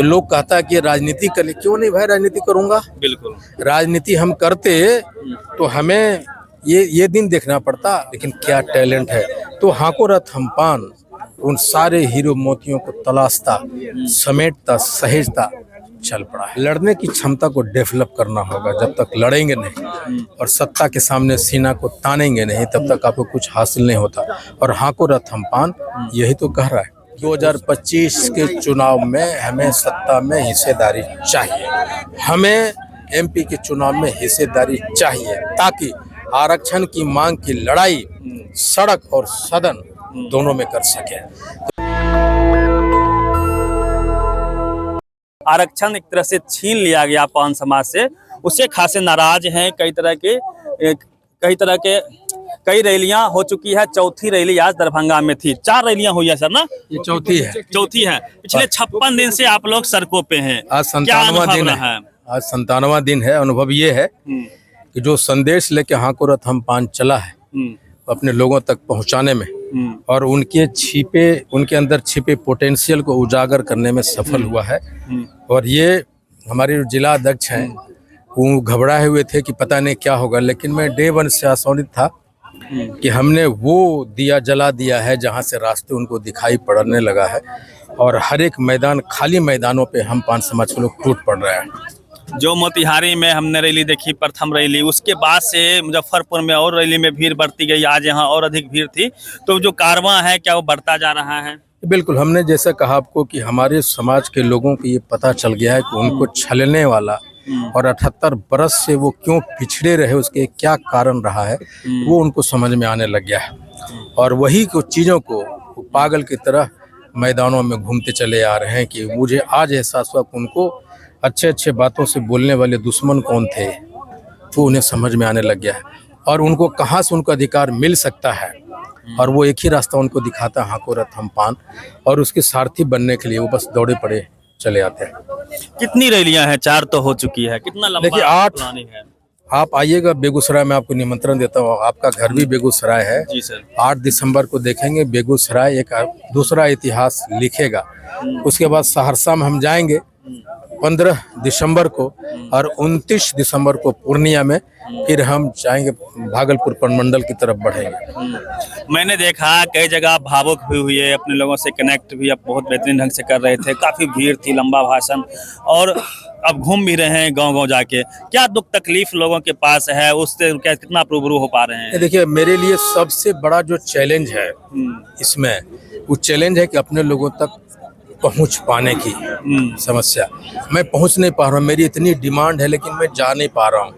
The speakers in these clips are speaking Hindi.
लोग कहता है कि राजनीति कर ले, क्यों नहीं भाई राजनीति करूंगा। बिल्कुल। राजनीति हम करते तो हमें ये दिन देखना पड़ता, लेकिन क्या टैलेंट है। तो हाको रथ हम पान उन सारे हीरो मोतियों को तलाशता, समेटता, सहेजता चल पड़ा है। लड़ने की क्षमता को डेवलप करना होगा। जब तक लड़ेंगे नहीं और सत्ता के सामने सीना को तानेंगे नहीं, तब तक आपको कुछ हासिल नहीं होता। और हाको रथ हम पान यही तो कह रहा है। 2025 के चुनाव में हमें सत्ता में हिस्सेदारी चाहिए, हमें एमपी के चुनाव में हिस्सेदारी चाहिए, ताकि आरक्षण की मांग की लड़ाई सड़क और सदन दोनों में कर सके। आरक्षण एक तरह से छीन लिया गया पान समाज से, उससे खासे नाराज हैं। कई रैलियां हो चुकी है। चौथी रैली आज दरभंगा में थी। 4 रैलियां हुई है सर ना? ये चौथी है। पिछले 56 दिन से आप लोग सड़कों पे हैं। आज 97वां दिन है। आज 97वां दिन है। अनुभव ये है कि जो संदेश लेके हाको रथ हम पान चला है अपने लोगों तक पहुंचाने में, और उनके अंदर छिपे पोटेंशियल को उजागर करने में सफल हुआ है। और ये हमारे जो जिला अध्यक्ष हैं वो घबराए हुए थे कि पता नहीं क्या होगा, लेकिन मैं डे 1 से आश्वस्त था कि हमने वो दिया जला दिया है जहां से रास्ते उनको दिखाई पड़ने लगा है। और हर एक मैदान, खाली मैदानों पे हम पान समाज के लोग टूट पड़ रहे हैं। जो मोतिहारी में हमने रैली देखी, प्रथम रैली, उसके बाद से मुजफ्फरपुर में और रैली में भीड़ बढ़ती गई। आज यहाँ और अधिक भीड़ थी। तो जो कारवां है क्या वो बढ़ता जा रहा है? बिल्कुल, हमने जैसा कहा आपको कि हमारे समाज के लोगों को ये पता चल गया है कि उनको छलने वाला और 78 बरस से वो क्यों पिछड़े रहे, उसके क्या कारण रहा है, वो उनको समझ में आने लग गया है। और वही कुछ चीज़ों को पागल की तरह मैदानों में घूमते चले आ रहे हैं कि मुझे आज एहसास हुआ कि उनको अच्छे बातों से बोलने वाले दुश्मन कौन थे, वो उन्हें समझ में आने लग गया है। और उनको कहाँ से उनको अधिकार मिल सकता है, और वो एक ही रास्ता उनको दिखाता है, हाको रथ हम पान। और उसके सारथी बनने के लिए वो बस दौड़े पड़े चले आते हैं। कितनी रैलियां हैं? 4 तो हो चुकी है। कितना लंबा? देखिए 8 प्लानिंग है? आप आइएगा बेगूसराय में, आपको निमंत्रण देता हूँ। आपका घर भी बेगूसराय है। जी सर। 8 दिसंबर को देखेंगे बेगूसराय एक दूसरा इतिहास लिखेगा। उसके बाद सहरसा में हम जाएंगे 15 दिसंबर को, और 29 दिसंबर को पूर्णिया में। फिर हम जाएंगे भागलपुर प्रमंडल की तरफ बढ़ेंगे। मैंने देखा कई जगह भावुक भी हुए, अपने लोगों से कनेक्ट भी आप बहुत बेहतरीन ढंग से कर रहे थे। काफ़ी भीड़ थी, लंबा भाषण, और अब घूम भी रहे हैं गांव-गांव जाके। क्या दुख तकलीफ लोगों के पास है, उससे क्या कितना रूबरू हो पा रहे हैं? देखिए, मेरे लिए सबसे बड़ा जो चैलेंज है इसमें, वो चैलेंज है कि अपने लोगों तक पहुंच पाने की समस्या। मैं पहुंच नहीं पा रहा हूं। मेरी इतनी डिमांड है लेकिन मैं जा नहीं पा रहा हूं।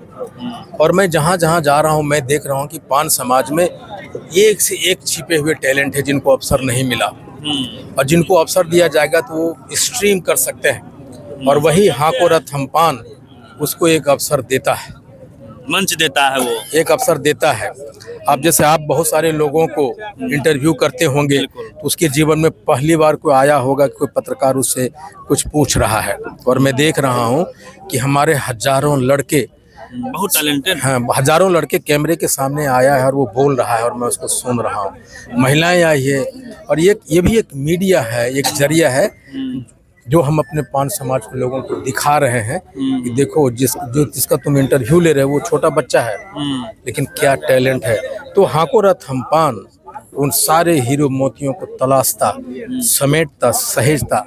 और मैं जहां जा रहा हूं, मैं देख रहा हूं कि पान समाज में एक से एक छिपे हुए टैलेंट है जिनको अवसर नहीं मिला, और जिनको अवसर दिया जाएगा तो वो स्ट्रीम कर सकते हैं। और वही हाको रथ हम पान उसको एक अवसर देता है, मंच देता है, वो एक अवसर देता है। आप जैसे आप बहुत सारे लोगों को इंटरव्यू करते होंगे, तो उसके जीवन में पहली बार कोई आया होगा कि कोई पत्रकार उससे कुछ पूछ रहा है। और मैं देख रहा हूं कि हमारे हजारों लड़के, बहुत टैलेंटेड हैं, हजारों लड़के कैमरे के सामने आया है और वो बोल रहा है और मैं उसको सुन रहा हूँ। महिलाएं आई है, और ये भी एक मीडिया है, एक जरिया है जो हम अपने पान समाज के लोगों को दिखा रहे हैं कि देखो जिसका तुम इंटरव्यू ले रहे हो वो छोटा बच्चा है, लेकिन क्या टैलेंट है। तो हाको रथ हम पान उन सारे हीरो मोतियों को तलाशता, समेटता, सहेजता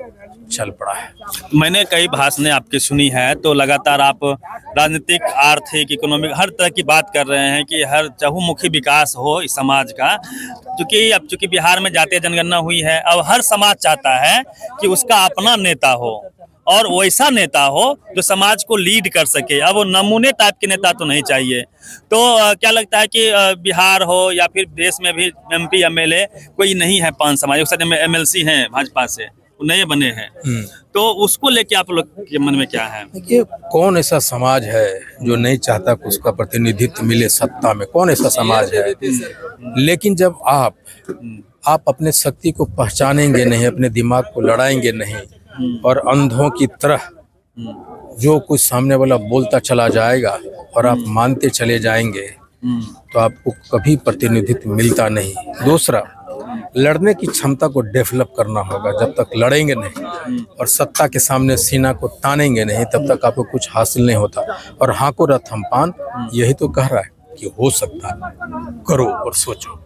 चल पड़ा है। मैंने कई भाषणें आपकी सुनी है, तो लगातार आप राजनीतिक, आर्थिक, इकोनॉमिक हर तरह की बात कर रहे हैं कि हर चहुमुखी विकास हो इस समाज का। चूंकि बिहार में जातीय जनगणना हुई है, अब हर समाज चाहता है कि उसका अपना नेता हो, और वैसा नेता हो जो समाज को लीड कर सके। अब वो नमूने टाइप के नेता तो नहीं चाहिए। तो क्या लगता है कि बिहार हो या फिर देश में भी MP MLA कोई नहीं है पान समाज, एक साथ MLC हैं भाजपा से, नए बने हैं, तो उसको लेके आप लोग के मन में क्या है? देखिए, कौन ऐसा समाज है जो नहीं चाहता कि उसका प्रतिनिधित्व मिले सत्ता में? कौन ऐसा समाज है? लेकिन जब आप अपने शक्ति को पहचानेंगे नहीं, अपने दिमाग को लड़ाएंगे नहीं, और अंधों की तरह जो कुछ सामने वाला बोलता चला जाएगा और आप मानते चले जाएंगे, तो आपको कभी प्रतिनिधित्व मिलता नहीं। दूसरा, लड़ने की क्षमता को डेवलप करना होगा। जब तक लड़ेंगे नहीं और सत्ता के सामने सीना को तानेंगे नहीं, तब तक आपको कुछ हासिल नहीं होता। और हाँ को रथ हम पान यही तो कह रहा है कि हो सकता है, करो और सोचो।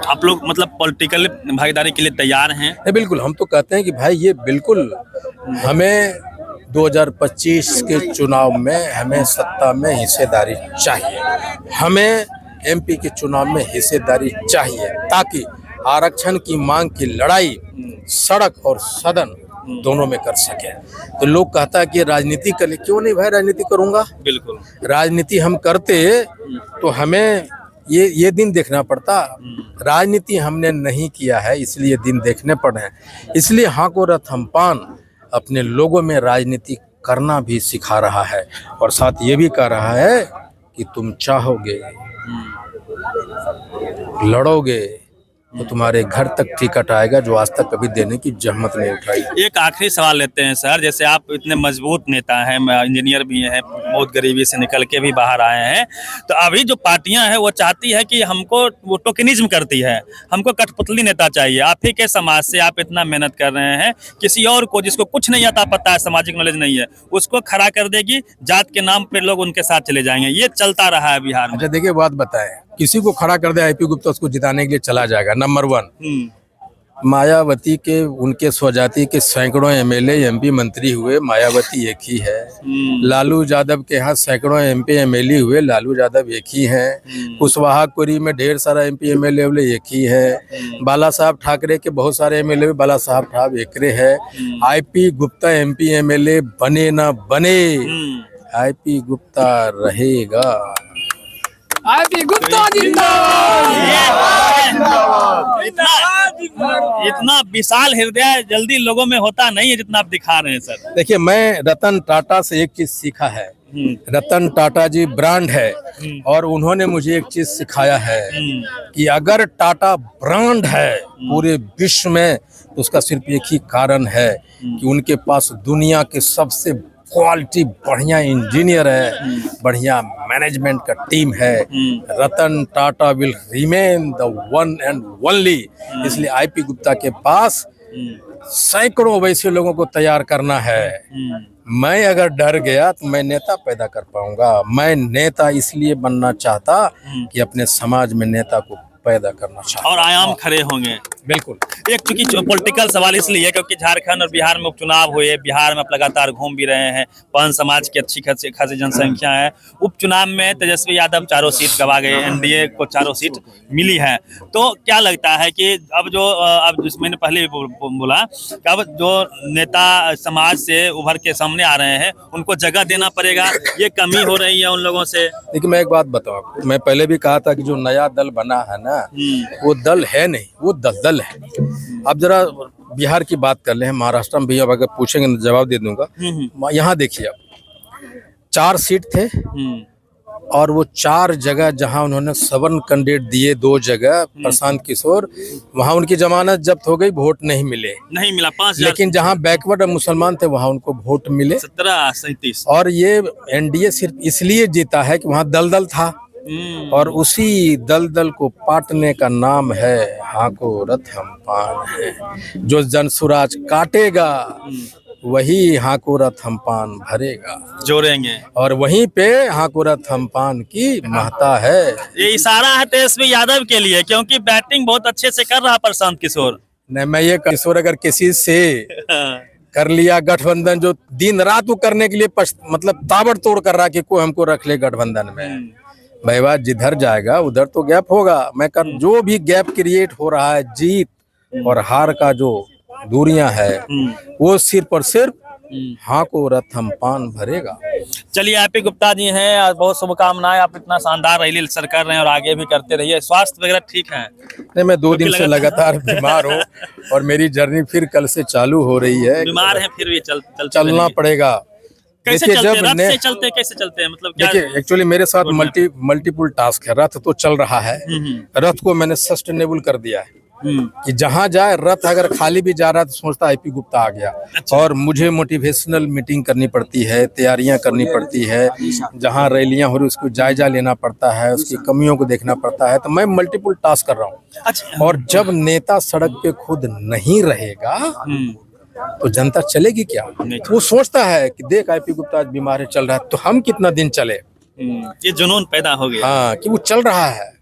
आप लोग मतलब पॉलिटिकल भागीदारी के लिए तैयार हैं? नहीं, बिल्कुल। हम तो कहते हैं कि भाई ये बिल्कुल हमें 2025 के चुनाव में हमें सत्ता में हिस्सेदारी चाहिए, हमें एमपी के चुनाव में हिस्सेदारी चाहिए, ताकि आरक्षण की मांग की लड़ाई सड़क और सदन दोनों में कर सके। तो लोग कहता है कि राजनीति कर ले, क्यों नहीं भाई राजनीति करूंगा। बिल्कुल। राजनीति हम करते तो हमें ये दिन देखना पड़ता। राजनीति हमने नहीं किया है, इसलिए दिन देखने पड़े हैं। इसलिए हाँ को रथ हम पान अपने लोगों में राजनीति करना भी सिखा रहा है, और साथ ये भी कह रहा है कि तुम चाहोगे, लड़ोगे तो तुम्हारे घर तक टिकट आएगा, जो आज तक कभी देने की जहमत नहीं उठाई। एक आखिरी सवाल लेते हैं सर, जैसे आप इतने मजबूत नेता हैं, इंजीनियर भी हैं, बहुत गरीबी से निकल के भी बाहर आए हैं, तो अभी जो पार्टियां हैं वो चाहती है कि हमको, वो टोकनिज्म करती है, हमको कठपुतली नेता चाहिए। आप ही के समाज से आप इतना मेहनत कर रहे हैं, किसी और को जिसको कुछ नहीं आता पता है, सामाजिक नॉलेज नहीं है, उसको खड़ा कर देगी, जात के नाम पे लोग उनके साथ चले जाएंगे। ये चलता रहा है बिहार में। अच्छा देखिए, बात बताएं, किसी को खड़ा कर दे आईपी गुप्ता, उसको जिताने के लिए चला जाएगा। नंबर 1, मायावती के उनके स्वजाति के सैकड़ों एमएलए एमपी मंत्री हुए, मायावती एक ही है। लालू यादव के यहाँ सैकड़ों एमपी एमएलए हुए, लालू यादव एक ही हैं। कुशवाहापुरी में ढेर सारा एमपी एमएलए एक ही है। बाला साहब ठाकरे के बहुत सारे एमएलए, बाला साहब ठाकरे एकरे है। आईपी गुप्ता एमपी एमएलए बने ना बने, आईपी गुप्ता रहेगा। आईपी गुप्ता जिंदाबाद। इतना विशाल हृदय जल्दी लोगों में होता नहीं है जितना आप दिखा रहे हैं सर। देखिए, मैं रतन टाटा से एक चीज सीखा है। रतन टाटा जी ब्रांड है, और उन्होंने मुझे एक चीज सिखाया है कि अगर टाटा ब्रांड है पूरे विश्व में, तो उसका सिर्फ एक ही कारण है कि उनके पास दुनिया के सबसे क्वालिटी बढ़िया इंजीनियर है, बढ़िया मैनेजमेंट का टीम है। Ratan Tata will remain the one and only. इसलिए आईपी गुप्ता के पास सैकड़ों वैसे लोगों को तैयार करना है। मैं अगर डर गया तो मैं नेता पैदा कर पाऊंगा। मैं नेता इसलिए बनना चाहता कि अपने समाज में नेता को पैदा करना चाहता, और आयाम खड़े होंगे। बिल्कुल। एक चूंकि पॉलिटिकल सवाल इसलिए क्योंकि झारखंड और बिहार में उपचुनाव हुए, बिहार में आप लगातार घूम भी रहे हैं, पवन समाज की अच्छी खासी जनसंख्या है। उपचुनाव में तेजस्वी यादव 4 सीट गवा गए, एनडीए को 4 सीट मिली है। तो क्या लगता है कि अब मैंने पहले भी बोला कि अब जो नेता समाज से उभर के सामने आ रहे हैं, उनको जगह देना पड़ेगा, ये कमी हो रही है उन लोगों से। देखिए, मैं एक बात बताऊं आपको, मैं पहले भी कहा था कि जो नया दल बना है ना, वो दल है नहीं, वो दलदल है। अब जरा बिहार की बात कर ले, हैं महाराष्ट्र में भी अब अगर पूछेंगे तो जवाब दे दूंगा। यहाँ देखिए, अब 4 सीट थे, और वो 4 जगह जहां उन्होंने 7 कैंडिडेट दिए, 2 जगह प्रशांत किशोर, वहां उनकी जमानत जब्त हो गई, वोट नहीं मिला 5,000। लेकिन जहां बैकवर्ड मुसलमान थे वहां उनको वोट मिले 1737। और ये एनडीए सिर्फ इसलिए जीता है कि वहां दलदल था, और उसी दलदल को पाटने का नाम है हाँ को रथ हम पान है। जो जनसुराज काटेगा वही हाँ को रथ हम पान भरेगा, जोड़ेंगे। और वहीं पे हाँ को रथ हम पान की महता है। ये इशारा है तेजस्वी यादव के लिए, क्योंकि बैटिंग बहुत अच्छे से कर रहा प्रशांत किशोर। नहीं, मैं ये किशोर अगर किसी से कर लिया गठबंधन, जो दिन रात वो करने के लिए मतलब ताबड़तोड़ कर रहा कि कोई हमको रख ले गठबंधन में, भाई बात जिधर जाएगा उधर तो गैप होगा। मैं जो भी गैप क्रिएट हो रहा है, जीत और हार का जो दूरियां है, वो सिर्फ और सिर्फ हाँ को रथ हम पान भरेगा। चलिए, आईपी गुप्ता जी हैं, बहुत शुभकामनाएं। आप इतना शानदार रैली सर कर रहे हैं और आगे भी करते रहिए। स्वास्थ्य वगैरह ठीक है? नहीं, मैं 2 दिन से लगातार बीमार हूँ, और मेरी जर्नी फिर कल से चालू हो रही है। बीमार है फिर भी चलना पड़ेगा। कैसे चलते हैं? रथ से चलते कैसे चलते हैं? मतलब क्या? देखिए, एक्चुअली मेरे साथ मल्टीपल टास्क है। रथ तो चल रहा है, रथ को मैंने सस्टेनेबल कर दिया है। कि जहां जाए रथ अगर खाली भी जा रहा है तो सोचता है आईपी गुप्ता आ गया। और मुझे मोटिवेशनल मीटिंग करनी पड़ती है, तैयारियां करनी पड़ती है, जहां रैलियां हो रही उसको जायजा लेना पड़ता है, उसकी कमियों को देखना पड़ता है। तो मैं मल्टीपल टास्क कर रहा हूँ। अच्छा। और जब नेता सड़क पे खुद नहीं रहेगा तो जनता चलेगी क्या? वो सोचता है कि देख आईपी गुप्ता आज बीमार है, चल रहा है, तो हम कितना दिन चले। ये जुनून पैदा हो गया। हाँ, कि वो चल रहा है,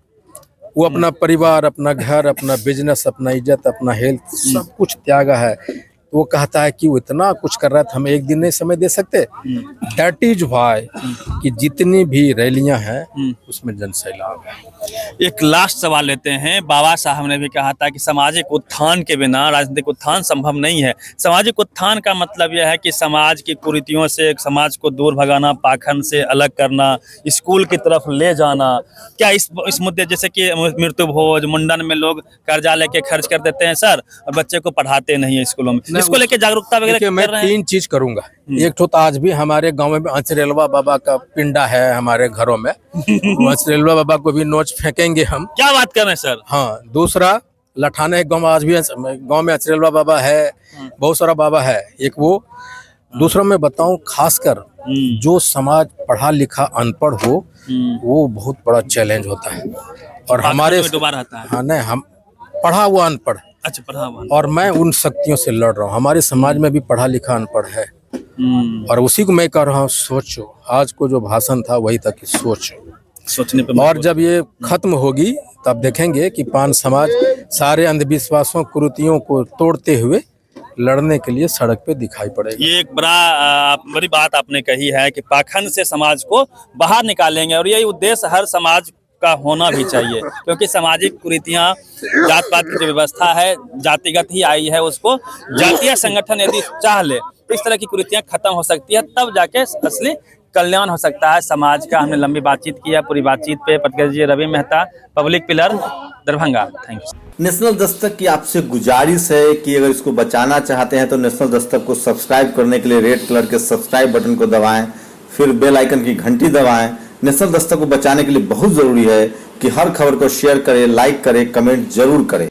वो अपना परिवार, अपना घर, अपना बिजनेस, अपना इज्जत, अपना हेल्थ सब कुछ त्यागा है। वो कहता है कि वो इतना कुछ कर रहा है तो हम एक दिन नहीं समय दे सकते। दैट इज व्हाई कि जितनी भी रैलियां हैं उसमें जनसैलाब है। एक लास्ट सवाल लेते हैं। बाबा साहब ने भी कहा था कि सामाजिक उत्थान के बिना राजनीतिक उत्थान संभव नहीं है। सामाजिक उत्थान का मतलब यह है कि समाज की कुरीतियों से समाज को दूर भगाना, पाखंड से अलग करना, स्कूल की तरफ ले जाना। क्या इस मुद्दे जैसे कि मृत्यु भोज, मुंडन में लोग कर्जा लेके खर्च कर देते हैं सर, और बच्चे को पढ़ाते नहीं है स्कूलों में, इसको लेके जागरूकता वगैरह मैं कर रहे हैं? 3 चीज करूंगा। एक तो आज भी हमारे गांव में अंचरेलवा बाबा का पिंडा है हमारे घरों में। अंचरेलवा बाबा को भी नोच फेंकेंगे हम। क्या बात कर रहे हैं सर? हाँ, दूसरा लठाना एक गांव में आज भी गांव में अंचरेलवा बाबा है, बहुत सारा बाबा है। एक वो, दूसरा मैं बताऊं खासकर जो समाज पढ़ा लिखा अनपढ़ हो वो बहुत बड़ा चैलेंज होता है। और हमारे डूबा रहता है। हाँ, नहीं, हम पढ़ा हुआ अनपढ़, अच्छा, पढ़ा हुआ। और मैं उन शक्तियों से लड़ रहा हूँ। हमारे समाज में भी पढ़ा लिखा अनपढ़ है, और उसी को मैं कह रहा हूँ सोचो। आज को जो भाषण था वही था कि सोचो, सोचने पे और जब ये खत्म होगी तब देखेंगे कि पान समाज सारे अंधविश्वासों, कुरीतियों को तोड़ते हुए लड़ने के लिए सड़क पे दिखाई पड़ेगा। ये एक बड़ी बात आपने कही है कि पाखंड से समाज को बाहर निकालेंगे, और यही उद्देश्य हर समाज का होना भी चाहिए, क्योंकि सामाजिक कुरीतियां, जात पात की जो व्यवस्था है जातिगत ही आई है, उसको जातीय संगठन यदि चाह ले तो इस तरह की कुरीतियां खत्म हो सकती है, तब जाके असली कल्याण हो सकता है समाज का। हमने लंबी बातचीत की है, पूरी बातचीत पे प्रतिक्रिया दीजिए। Ravi Mehta, public pillar, Darbhanga. Thank you. National Dastak की आपसे गुजारिश है कि अगर इसको बचाना चाहते हैं तो नेशनल दस्तक को सब्सक्राइब करने के लिए रेड कलर के सब्सक्राइब बटन को दबाएं, फिर बेल आइकन की घंटी दबाएं। नेशनल दस्तक को बचाने के लिए बहुत जरूरी है कि हर खबर को शेयर करें, लाइक करें, कमेंट जरूर करें।